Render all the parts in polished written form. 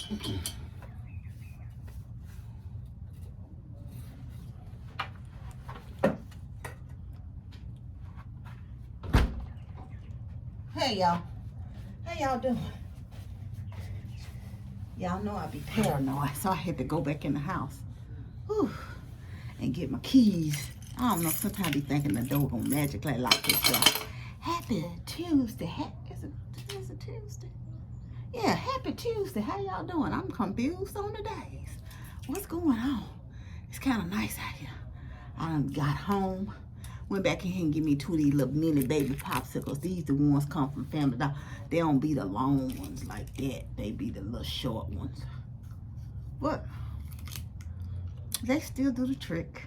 Hey y'all, how y'all doing? Y'all know I be paranoid, so I had to go back in the house and get my keys. I don't know, sometimes I be thinking the door gonna magically lock itself. Happy Tuesday. Is it Tuesday? Yeah, happy Tuesday. How y'all doing? I'm confused on the days. What's going on? It's kind of nice out here. I done got home. Went back in here and give me 2 of these little mini baby popsicles. These the ones come from Family Dollar. They don't be the long ones like that. They be the little short ones. But they still do the trick.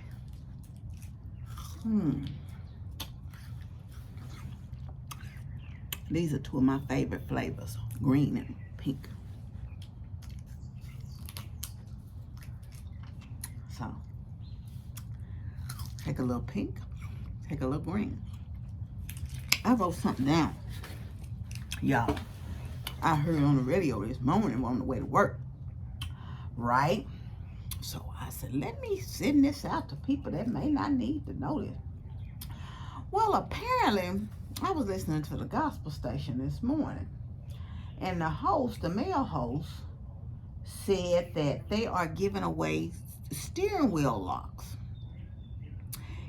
These are 2 of my favorite flavors, green and pink. So, take a little pink, take a little green. I wrote something down, y'all. I heard on the radio this morning on the way to work, right? So I said, let me send this out to people that may not need to know this. Well, apparently, I was listening to the gospel station this morning, and the male host, said that they are giving away steering wheel locks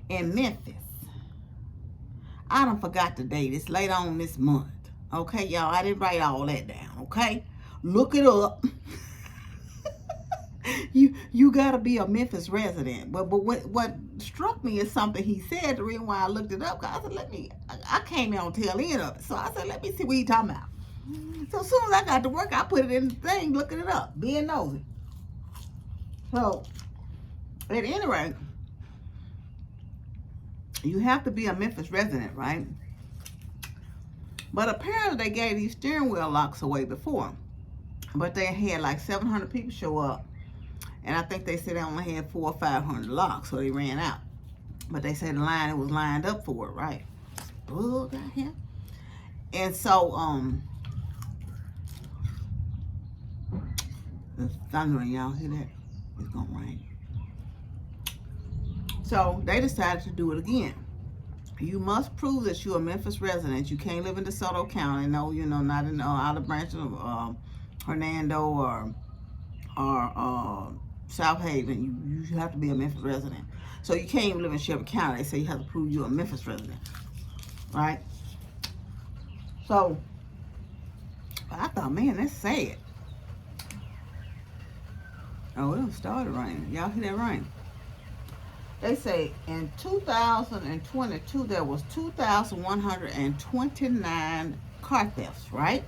in Memphis. I done forgot the date. It's late on this month. Okay, y'all, I didn't write all that down, okay? Look it up. You gotta be a Memphis resident. But what struck me is something he said. The reason why I looked it up, because I said, I came in on the tail end of it. So I said, let me see what he's talking about. So as soon as I got to work, I put it in the thing, looking it up, being nosy. So, at any rate, you have to be a Memphis resident, right? But apparently they gave these steering wheel locks away before. But they had like 700 people show up. And I think they said they only had 400 or 500 locks, so they ran out. But they said it was lined up for it, right? Bug out here. And so, the thunder, y'all hear that? It's gonna rain. So they decided to do it again. You must prove that you're a Memphis resident. You can't live in DeSoto County. No, not in Olive Branch of Hernando or South Haven. You have to be a Memphis resident. So you can't even live in Shelby County. They say you have to prove you're a Memphis resident, right? So I thought, man, that's sad. Oh, it done started raining. Y'all hear that rain? They say in 2022 there was 2,129 car thefts, right?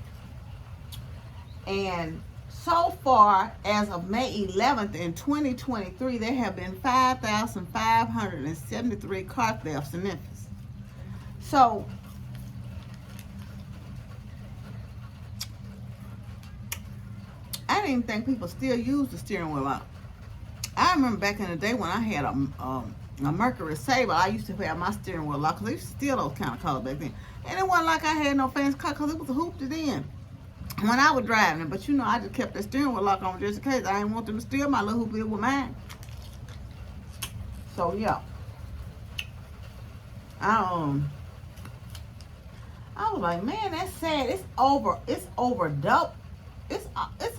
And so far, as of May 11th in 2023, there have been 5,573 car thefts in Memphis. So, I didn't even think people still use the steering wheel lock. I remember back in the day when I had a Mercury Sabre, I used to have my steering wheel lock, because they used to steal those kind of cars back then. And it wasn't like I had no fancy car, because it was a hooped in when I was driving it. But I just kept that steering wheel lock on just in case. I didn't want them to steal my little hoop with mine. So yeah, I was like, man, that's sad. It's over double. It's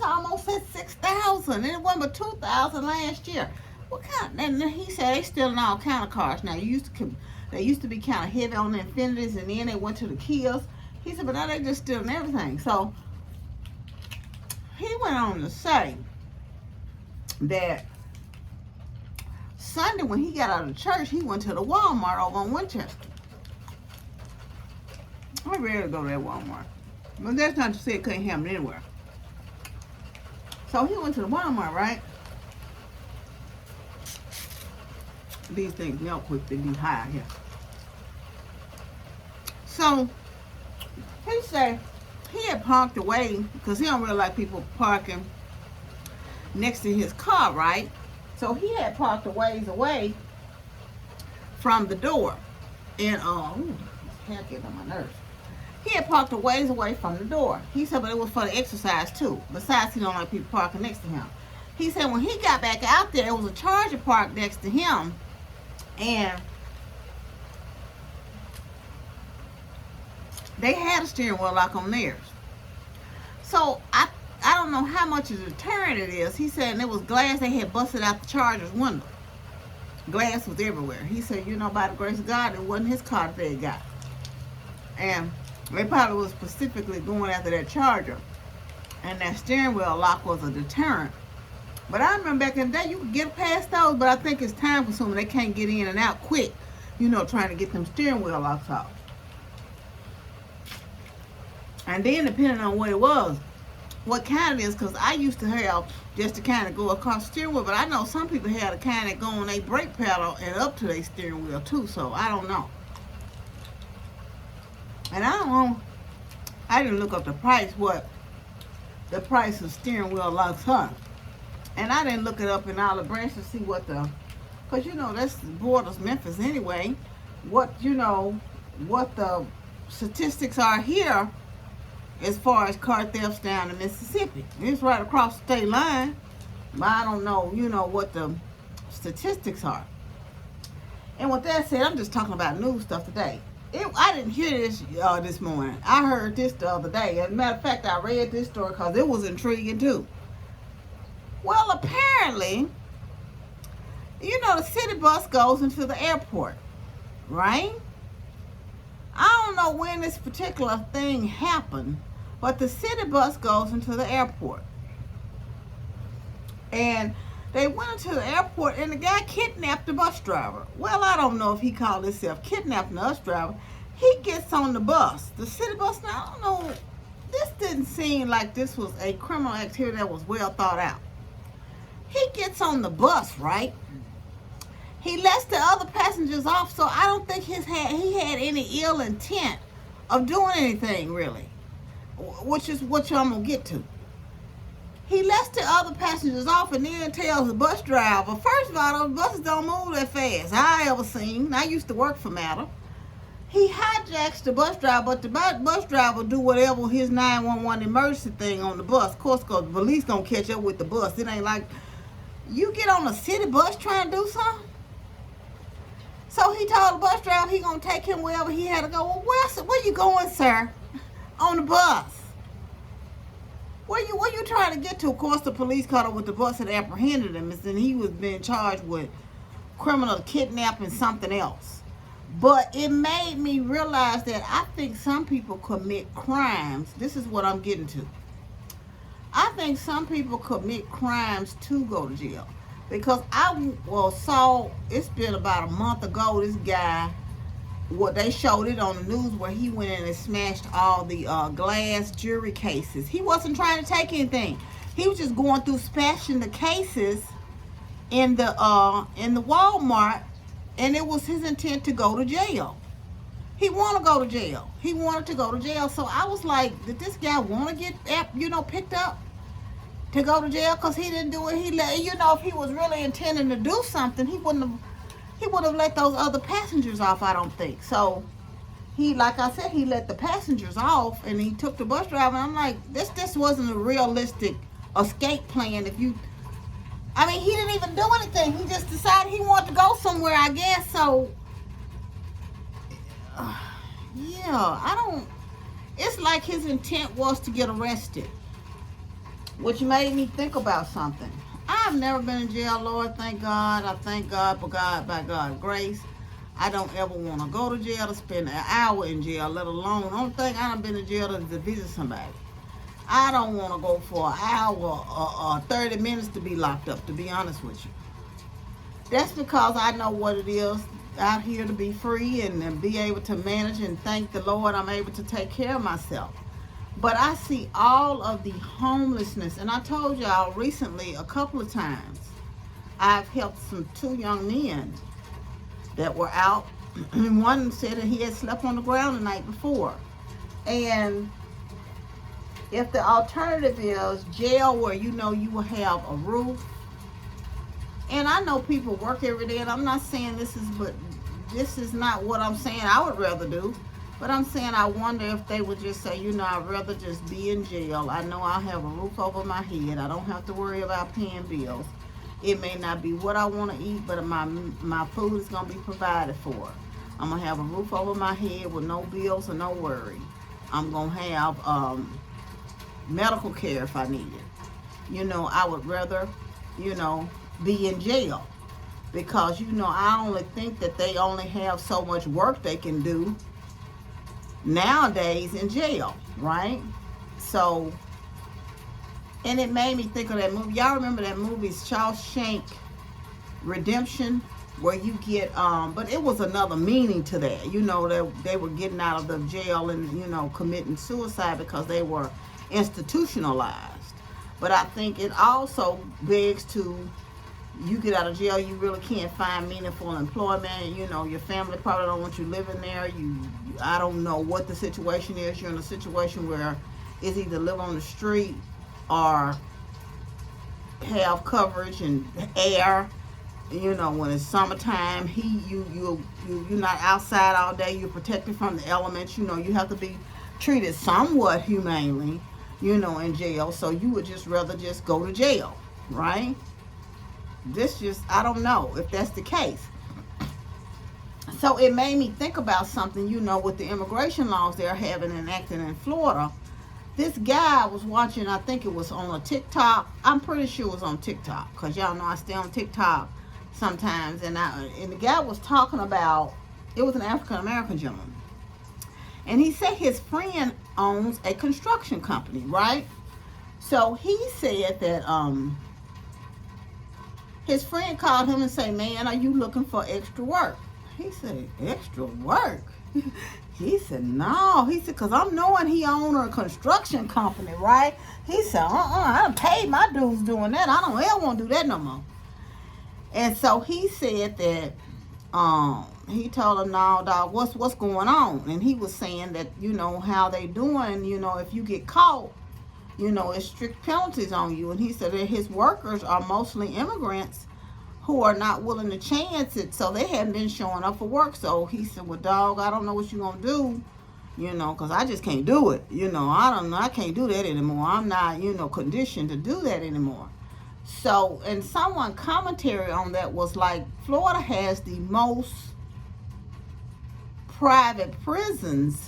almost at 6,000, and it wasn't but 2,000 last year. What kind? And he said they stealing all kind of cars now. They used to be kind of heavy on the Infinities, and then they went to the Kias. He said, but now they just stealing everything. So he went on to say that Sunday when he got out of church, he went to the Walmart over on Winchester. I'm ready to go to that Walmart, but that's not to say it couldn't happen anywhere. So he went to the Walmart, right? These things melt quick, they be high here. So he said he had parked away, because he don't really like people parking next to his car, right? So he had parked a ways away from the door. And this hair getting on my nerves. He had parked a ways away from the door. He said, but it was for the exercise too. Besides, he don't like people parking next to him. He said when he got back out there, it was a Charger parked next to him, and they had a steering wheel lock on theirs. So I don't know how much of a deterrent it is. He said, and it was glass. They had busted out the Charger's window. Glass was everywhere. He said, by the grace of God, it wasn't his car that they got. And they probably was specifically going after that Charger. And that steering wheel lock was a deterrent. But I remember back in the day, you could get past those, but I think it's time consuming. They can't get in and out quick, trying to get them steering wheel locks off. And then depending on what it was, what kind it is, because I used to have just to kind of go across the steering wheel, but I know some people had a kind that go on their brake pedal and up to their steering wheel too, so I don't know. And I didn't look up the price, what the price of steering wheel locks are. And I didn't look it up in Olive Branch to see what because that's borders Memphis anyway, what the statistics are here as far as car thefts down in Mississippi. It's right across the state line, but I don't know, what the statistics are. And with that said, I'm just talking about news stuff today. I didn't hear this this morning. I heard this the other day. As a matter of fact, I read this story because it was intriguing too. Well, apparently, the city bus goes into the airport, right? I don't know when this particular thing happened, but the city bus goes into the airport. And they went into the airport and the guy kidnapped the bus driver. Well, I don't know if he called himself kidnapping the bus driver. He gets on the bus, the city bus. Now, I don't know, this didn't seem like this was a criminal activity that was well thought out. He gets on the bus, right? He lets the other passengers off, so I don't think he had any ill intent of doing anything, really, which is what I'm going to get to. He lets the other passengers off and then tells the bus driver, first of all, those buses don't move that fast. I ever seen. I used to work for Matter. He hijacks the bus driver, but the bus driver do whatever his 911 emergency thing on the bus. Of course, because the police going to catch up with the bus. It ain't like you get on a city bus trying to do something. So he told the bus driver he going to take him wherever he had to go. Well, where you going, sir? On the bus. Where you trying to get to? Of course, the police caught up with the bus and apprehended him, and he was being charged with criminal kidnapping, something else. But it made me realize that I think some people commit crimes. This is what I'm getting to. I think some people commit crimes to go to jail. Because I saw, it's been about a month ago, this guy, they showed it on the news where he went in and smashed all the glass jewelry cases. He wasn't trying to take anything. He was just going through smashing the cases in the Walmart, and it was his intent to go to jail. He wanted to go to jail. He wanted to go to jail. So I was like, did this guy want to get picked up to go to jail? Because he didn't do it. If he was really intending to do something, he would have let those other passengers off, I don't think. So like I said, he let the passengers off and he took the bus driver. And I'm like, this wasn't a realistic escape plan. He didn't even do anything. He just decided he wanted to go somewhere, I guess. So it's like his intent was to get arrested, which made me think about something. I've never been in jail, Lord, thank God. I thank God by God's grace. I don't ever want to go to jail to spend an hour in jail, let alone, the only thing I done been in jail is to visit somebody. I don't want to go for an hour or 30 minutes to be locked up, to be honest with you. That's because I know what it is out here to be free and be able to manage, and thank the Lord I'm able to take care of myself. But I see all of the homelessness, and I told y'all recently a couple of times, I've helped two young men that were out. One said that he had slept on the ground the night before. And if the alternative is jail where you will have a roof, and I know people work every day, and I'm not saying this is not what I'm saying I would rather do. But I'm saying I wonder if they would just say, you know, I'd rather just be in jail. I know I'll have a roof over my head. I don't have to worry about paying bills. It may not be what I want to eat, but my food is going to be provided for. I'm going to have a roof over my head with no bills or no worry. I'm going to have medical care if I need it. You know, I would rather, you know, be in jail. Because, you know, I only think that they only have so much work they can do nowadays in jail, right? So, and it made me think of that movie. Y'all remember that movie Shawshank Redemption, where you get but it was another meaning to that. You know, that they were getting out of the jail and, you know, committing suicide because they were institutionalized. But I think it also begs to, you get out of jail, you really can't find meaningful employment. You know, your family probably don't want you living there. I don't know what the situation is. You're in a situation where it's either live on the street or have coverage and air. You know, when it's summertime, you're not outside all day. You're protected from the elements. You know, you have to be treated somewhat humanely, you know, in jail. So you would just rather just go to jail, right? I don't know if that's the case. So it made me think about something, you know, with the immigration laws they're having enacted in Florida. This guy I was watching, I think it was on a TikTok. I'm pretty sure it was on TikTok, because y'all know I stay on TikTok sometimes. And the guy was talking about, it was an African-American gentleman. And he said his friend owns a construction company, right? So he said that his friend called him and said, man, are you looking for extra work? He said, extra work? He said, no. He said, because I'm knowing he owns a construction company, right? He said, I done paid my dues doing that. I don't ever want to do that no more. And so he said that, he told him, no, dog, what's going on? And he was saying that, you know, how they doing, you know, if you get caught, you know, it's strict penalties on you. And he said that his workers are mostly immigrants who are not willing to chance it, so they haven't been showing up for work. So he said, well, dog, I don't know what you're going to do, you know, because I just can't do it. You know, I don't know. I can't do that anymore. I'm not, you know, conditioned to do that anymore. So, and someone commentary on that was like, Florida has the most private prisons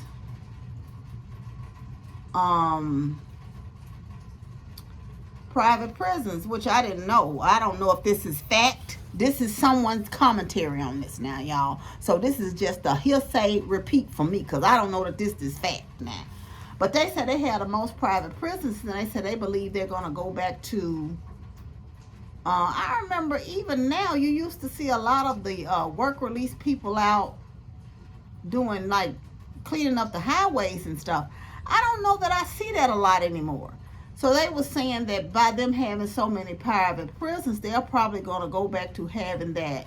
which I didn't know. I don't know if this is fact. This is someone's commentary on this now, y'all. So this is just a hearsay repeat from me, because I don't know that this is fact now. But they said they had the most private prisons, and they said they believe they're going to go back to, I remember even now, you used to see a lot of the work release people out doing, like, cleaning up the highways and stuff. I don't know that I see that a lot anymore. So they were saying that by them having so many private prisons, they're probably going to go back to having that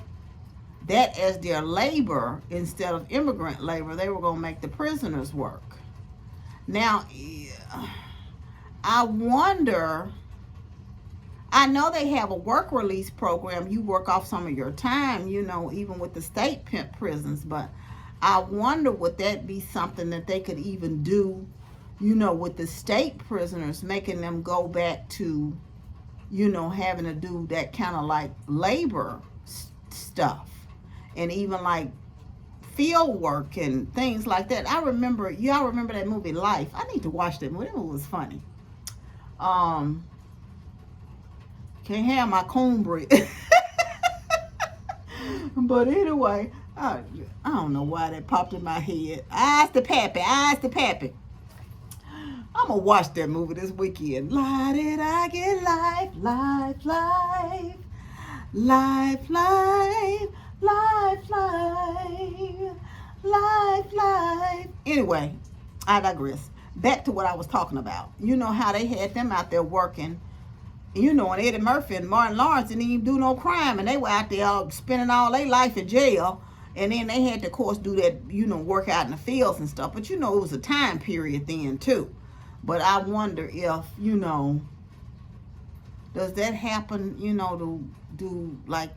as their labor instead of immigrant labor. They were going to make the prisoners work. Now, I wonder, I know they have a work release program. You work off some of your time, you know, even with the state prisons. But I wonder, would that be something that they could even do, you know, with the state prisoners, making them go back to, you know, having to do that kind of like labor stuff, and even like field work and things like that. I remember, y'all remember that movie Life? I need to watch that movie. That movie was funny. Can't have my cornbread. But anyway, I don't know why that popped in my head. Eyes to Pappy. I'm going to watch that movie this weekend. Why did I get life, life, life, life, life, life, life, life, life. Anyway, I digress. Back to what I was talking about. You know how they had them out there working. You know, and Eddie Murphy and Martin Lawrence didn't even do no crime. And they were out there spending all their life in jail. And then they had to, of course, do that, you know, work out in the fields and stuff. But, you know, it was a time period then, too. But I wonder if, you know, does that happen, you know, do like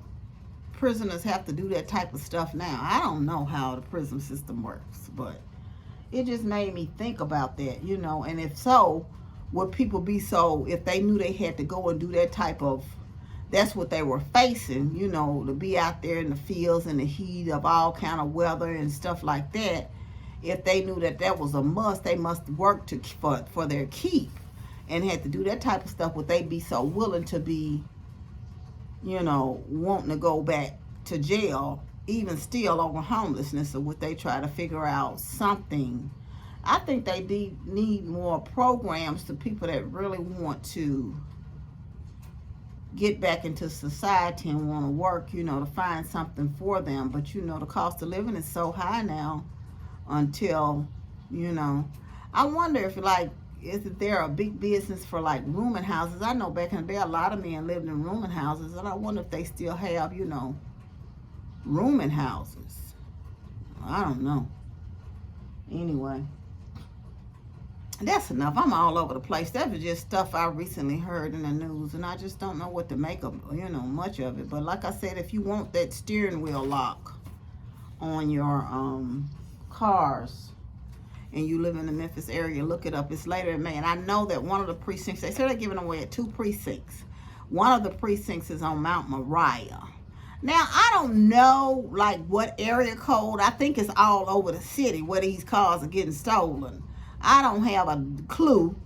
prisoners have to do that type of stuff now? I don't know how the prison system works, but, it just made me think about that, you know. And if so, would people be so, if they knew they had to go and do that type of, that's what they were facing, you know, to be out there in the fields in the heat of all kind of weather and stuff like that. If they knew that that was a must, they must work for their keep and had to do that type of stuff. Would they be so willing to be, you know, wanting to go back to jail, even still over homelessness, or would they try to figure out something? I think they need more programs to people that really want to get back into society and want to work, you know, to find something for them. But, you know, the cost of living is so high now until, you know, I wonder if, like, is there a big business for, like, rooming houses? I know back in the day a lot of men lived in rooming houses, and I wonder if they still have, you know, rooming houses. I don't know. Anyway, that's enough. I'm all over the place. That was just stuff I recently heard in the news, and I just don't know what to make of, you know, much of it. But like I said, if you want that steering wheel lock on your cars and you live in the Memphis area, look it up. It's later in May. And I know that one of the precincts, they said they're giving away at 2 precincts. One of the precincts is on Mount Moriah. Now, I don't know, like, what area code. I think it's all over the city where these cars are getting stolen. I don't have a clue,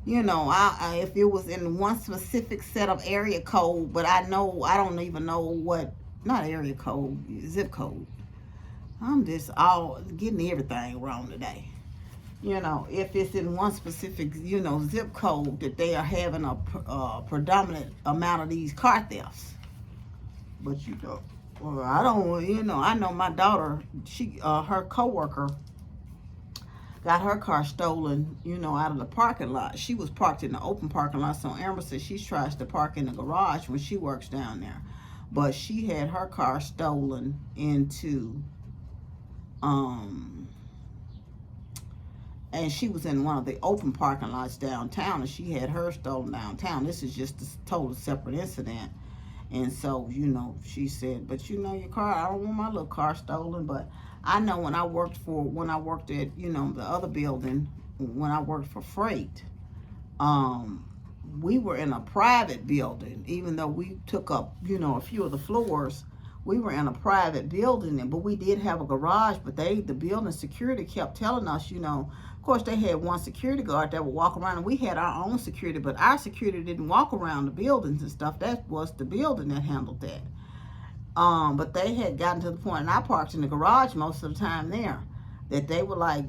you know, if it was in one specific set of area code, but I don't even know what, not area code, zip code. I'm just all getting everything wrong today. You know, if it's in one specific, you know, zip code that they are having a predominant amount of these car thefts. But you know, well, I don't, you know, I know my daughter, her coworker got her car stolen, you know, out of the parking lot. She was parked in the open parking lot, so Amber said she tries to park in the garage when she works down there. But she had her car stolen into, and she was in one of the open parking lots downtown, and she had her stolen downtown. This is just a total separate incident. And so, you know, she said, but you know, your car, I don't want my little car stolen. But I know when I worked at, you know, the other building, when I worked for Freight, we were in a private building. Even though we took up, you know, a few of the floors, we were in a private building, but we did have a garage. But the building security kept telling us, you know, of course they had one security guard that would walk around, and we had our own security, but our security didn't walk around the buildings and stuff. That was the building that handled that. But they had gotten to the point, and I parked in the garage most of the time there, that they were like,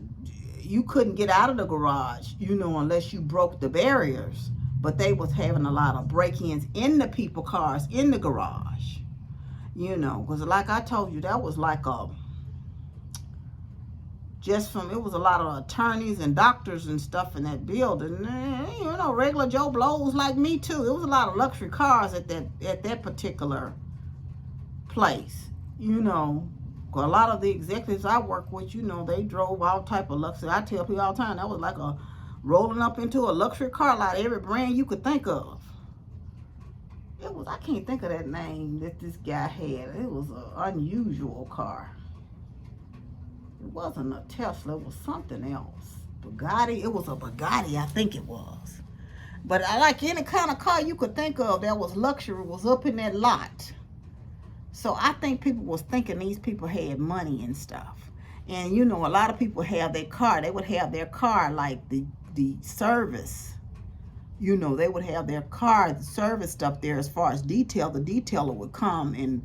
you couldn't get out of the garage, you know, unless you broke the barriers. But they was having a lot of break-ins in the people cars in the garage, you know, because like I told you, that was like it was a lot of attorneys and doctors and stuff in that building. You know, regular Joe Blows like me too. It was a lot of luxury cars at that particular place, you know. A lot of the executives I work with, you know, they drove all type of luxury. I tell people all the time, that was like rolling up into a luxury car lot, every brand you could think of. I can't think of that name that this guy had. It was an unusual car. It wasn't a Tesla, it was something else. Bugatti, it was a Bugatti, I think it was. But I like any kind of car you could think of that was luxury was up in that lot. So I think people was thinking these people had money and stuff. And you know, a lot of people have their car. They would have their car like the service. You know, they would have their car, the service stuff there as far as detail. The detailer would come, and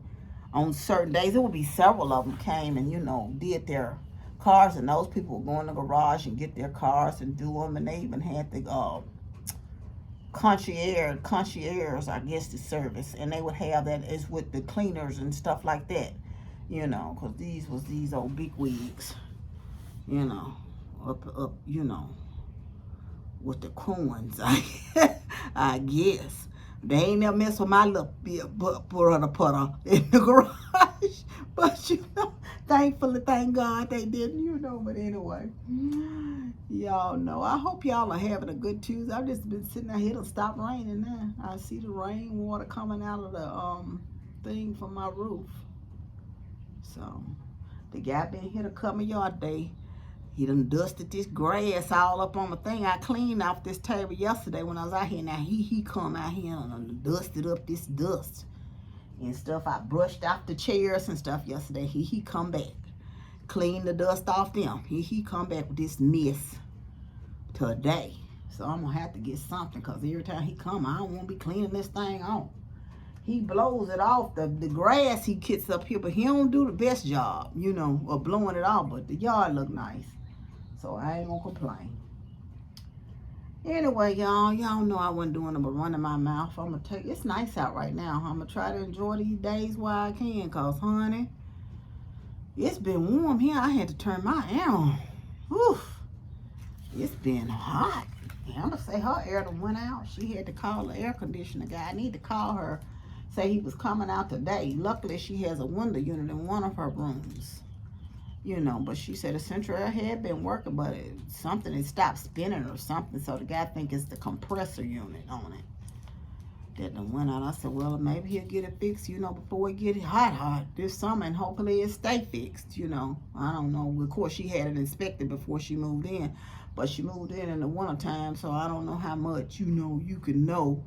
on certain days, it would be several of them came and, you know, did their cars. And those people would go in the garage and get their cars and do them. And they even had the concierge, I guess, the service. And they would have that as with the cleaners and stuff like that, you know, because these old big wigs, you know, up, you know, with the coins, I guess. They ain't never mess with my little putter in the garage. But, you know, thankfully, thank God they didn't, you know. But anyway, y'all know. I hope y'all are having a good Tuesday. I've just been sitting out here. It'll stop raining now. I see the rain water coming out of the thing from my roof. So, the guy been here to cut my yard day. He done dusted this grass all up on the thing. I cleaned off this table yesterday when I was out here. Now he come out here and dusted up this dust and stuff. I brushed out the chairs and stuff yesterday. He come back. Clean the dust off them. He come back with this mess today. So I'm going to have to get something, because every time he come, I don't want to be cleaning this thing off. He blows it off, the grass he gets up here, but he don't do the best job, you know, of blowing it off. But the yard look nice, so I ain't going to complain. Anyway, y'all know I wasn't doing it but running my mouth. I'm going to take, it's nice out right now. I'm going to try to enjoy these days while I can, because, honey, it's been warm here. I had to turn my air on. Whew. It's been hot. I'm going to say her air done went out. She had to call the air conditioner guy. I need to call her, say he was coming out today. Luckily, she has a window unit in one of her rooms. You know, but she said the central air had been working, but something had stopped spinning or something. So the guy think it's the compressor unit on it that done went out. I said, well, maybe he'll get it fixed, you know, before it get hot this summer, and hopefully it stay fixed, you know. I don't know. Of course, she had it inspected before she moved in. But she moved in the wintertime, so I don't know how much, you know, you can know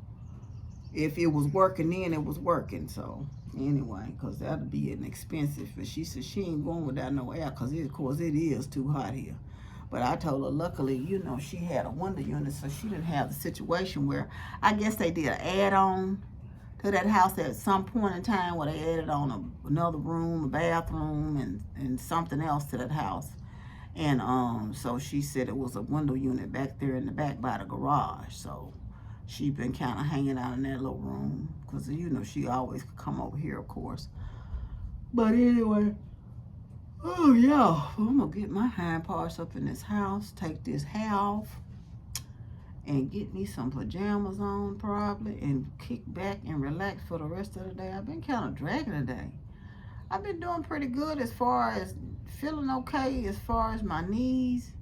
if it was working then it was working. So, anyway, because that'll be an expensive. But she said she ain't going without no air, because, of course, it is too hot here. But I told her, luckily, you know, she had a window unit, so she didn't have the situation where, I guess they did an add-on to that house at some point in time, where they added on another room, a bathroom, and something else to that house. And so she said it was a window unit back there in the back by the garage. So she been kind of hanging out in that little room, because, you know, she always could come over here, of course. But anyway, oh yeah, I'm gonna get my hind parts up in this house, take this hair off, and get me some pajamas on probably, and kick back and relax for the rest of the day. I've been kind of dragging today. I've been doing pretty good as far as feeling okay as far as my knees.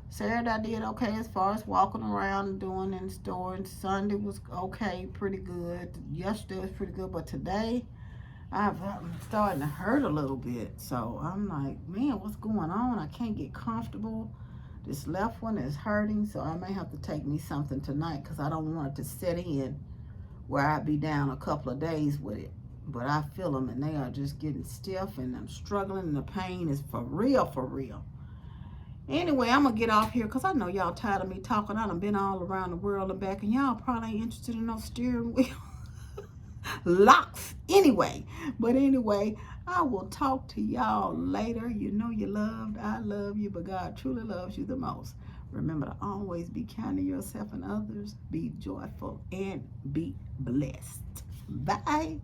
Saturday I did okay as far as walking around and doing in the store. And Sunday was okay, pretty good. Yesterday was pretty good, but today I'm starting to hurt a little bit. So I'm like, man, what's going on? I can't get comfortable. This left one is hurting, so I may have to take me something tonight, because I don't want it to set in where I'd be down a couple of days with it. But I feel them, and they are just getting stiff, and I'm struggling, and the pain is for real, for real. Anyway, I'm going to get off here, because I know y'all tired of me talking. I done been all around the world and back, and y'all probably ain't interested in no steering wheel locks anyway. But anyway, I will talk to y'all later. You know you're loved. I love you, but God truly loves you the most. Remember to always be kind to yourself and others. Be joyful and be blessed. Bye.